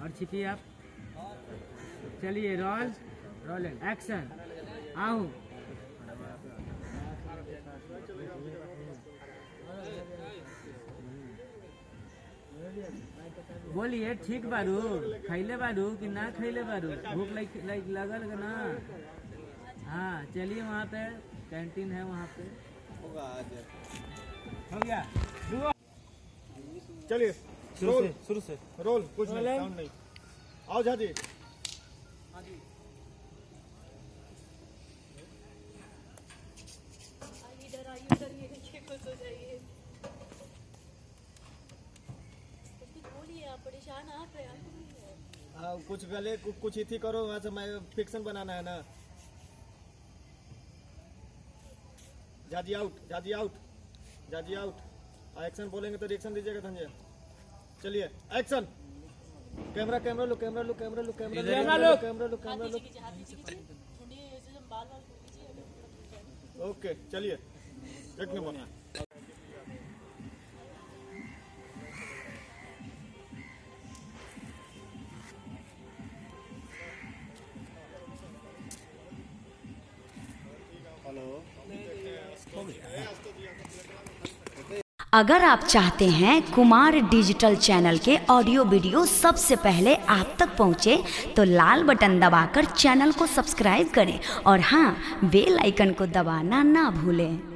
और छिपिए आप। चलिए रोल रोलिंग एक्शन। आऊँ बोलिए ठीक बारू खैले बारू कि ना खैले बारू भूख लगल का ना। हाँ चलिए वहाँ पे कैंटीन है वहाँ पे हो गया। चलिए शुरू से रोल कुछ नहीं साउंड नहीं। आओ झाजी। इधर आइए उधर ये देखिए खुश हो जाइए। कुछ बोलिए आप परेशान आप रहे हैं। कुछ गले कुछ इथी करो वहाँ से मैं फिक्शन बनाना है ना। Jhaji out Jhaji out Jhaji out. Action बोलेंगे तो रिएक्शन दीजिएगा धनजय। चलिए एक्शन। कैमरा कैमरा लो कैमरा लो कैमरा लो कैमरा लो कैमरा लो कैमरा लो। ओके चलिए एक नंबर। अगर आप चाहते हैं कुमार डिजिटल चैनल के ऑडियो वीडियो सबसे पहले आप तक पहुंचे तो लाल बटन दबाकर चैनल को सब्सक्राइब करें और हाँ बेल आइकन को दबाना ना भूलें।